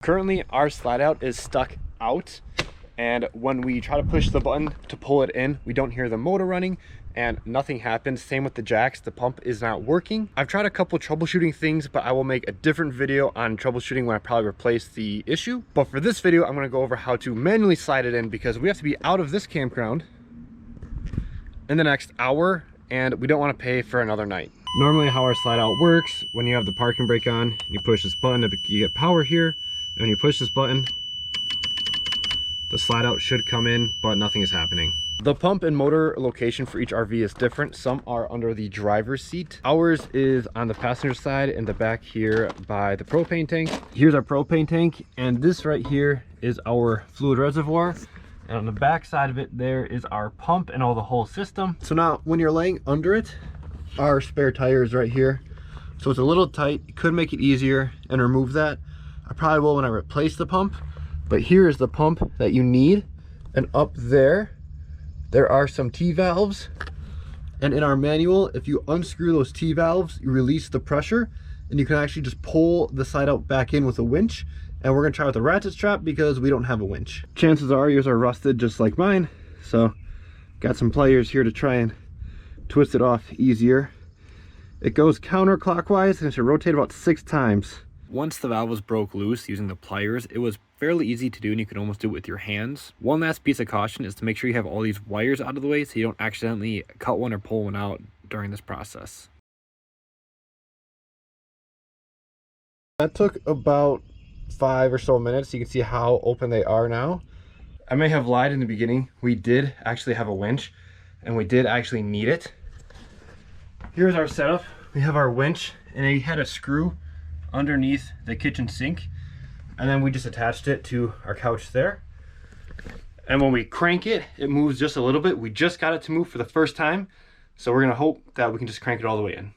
Currently our slide out is stuck out, and when we try to push the button to pull it in, we don't hear the motor running and nothing happens. Same with the jacks, the pump is not working. I've tried a couple troubleshooting things, but I will make a different video on troubleshooting when I probably replace the issue. But for this video, I'm going to go over how to manually slide it in, because we have to be out of this campground in the next hour and we don't want to pay for another night. Normally how our slide out works, when you have the parking brake on, you push this button, you get power here, and when you push this button, the slide out should come in, but nothing is happening. The pump and motor location for each RV is different. Some are under the driver's seat. Ours is on the passenger side in the back here by the propane tank. Here's our propane tank, and this right here is our fluid reservoir. And on the back side of it, there is our pump and all the whole system. So now when you're laying under it, our spare tire is right here. So it's a little tight. You could make it easier and remove that. I probably will when I replace the pump. But here is the pump that you need. And up there are some T-valves. And in our manual, if you unscrew those T-valves, you release the pressure and you can actually just pull the slide out back in with a winch. And we're gonna try with a ratchet strap because we don't have a winch. Chances are yours are rusted just like mine. So got some pliers here to try and twist it off easier. It goes counterclockwise and it should rotate about 6 times. Once the valve was broke loose using the pliers, it was fairly easy to do and you can almost do it with your hands. One last piece of caution is to make sure you have all these wires out of the way so you don't accidentally cut one or pull one out during this process. That took about 5 or so minutes. You can see how open they are now. I may have lied in the beginning. We did actually have a winch and we did actually need it. Here's our setup. We have our winch and we had a screw underneath the kitchen sink, and then we just attached it to our couch there. And when we crank it, it moves just a little bit. We just got it to move for the first time, so we're gonna hope that we can just crank it all the way in.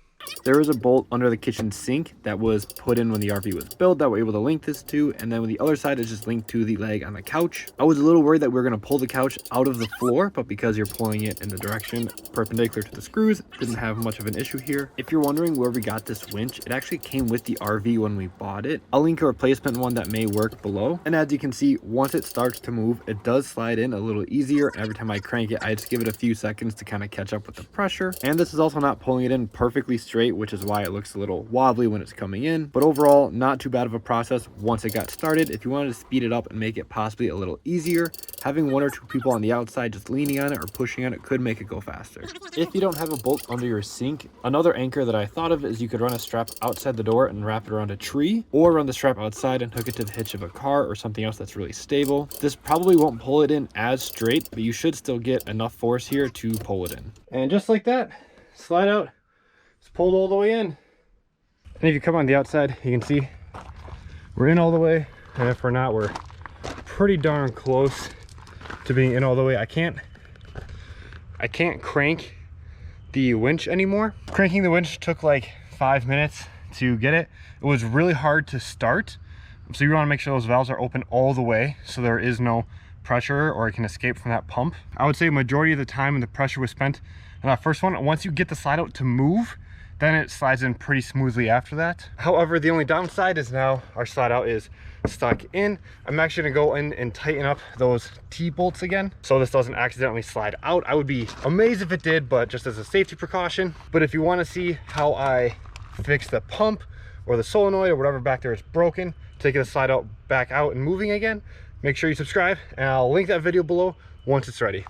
There is a bolt under the kitchen sink that was put in when the RV was built that we're able to link this to, and then the other side is just linked to the leg on the couch. I was a little worried that we were going to pull the couch out of the floor, but because you're pulling it in the direction perpendicular to the screws, didn't have much of an issue here. If you're wondering where we got this winch, it actually came with the RV when we bought it. I'll link a replacement one that may work below. And as you can see, once it starts to move, it does slide in a little easier. Every time I crank it, I just give it a few seconds to kind of catch up with the pressure. And this is also not pulling it in perfectly straight, which is why it looks a little wobbly when it's coming in. But overall, not too bad of a process once it got started. If you wanted to speed it up and make it possibly a little easier, having 1 or 2 people on the outside just leaning on it or pushing on it could make it go faster. If you don't have a bolt under your sink, another anchor that I thought of is you could run a strap outside the door and wrap it around a tree, or run the strap outside and hook it to the hitch of a car or something else that's really stable. This probably won't pull it in as straight, but you should still get enough force here to pull it in. And just like that, slide out. It's pulled all the way in. And if you come on the outside, you can see we're in all the way. And if we're not, we're pretty darn close to being in all the way. I can't crank the winch anymore. Cranking the winch took like 5 minutes to get it. It was really hard to start. So you want to make sure those valves are open all the way so there is no pressure or it can escape from that pump. I would say majority of the time when the pressure was spent on that first one, once you get the slide out to move, then it slides in pretty smoothly after that. However, the only downside is now our slide out is stuck in. I'm actually gonna go in and tighten up those T-bolts again so this doesn't accidentally slide out. I would be amazed if it did, but just as a safety precaution. But if you wanna see how I fix the pump or the solenoid or whatever back there is broken to get the slide out back out and moving again, make sure you subscribe and I'll link that video below once it's ready.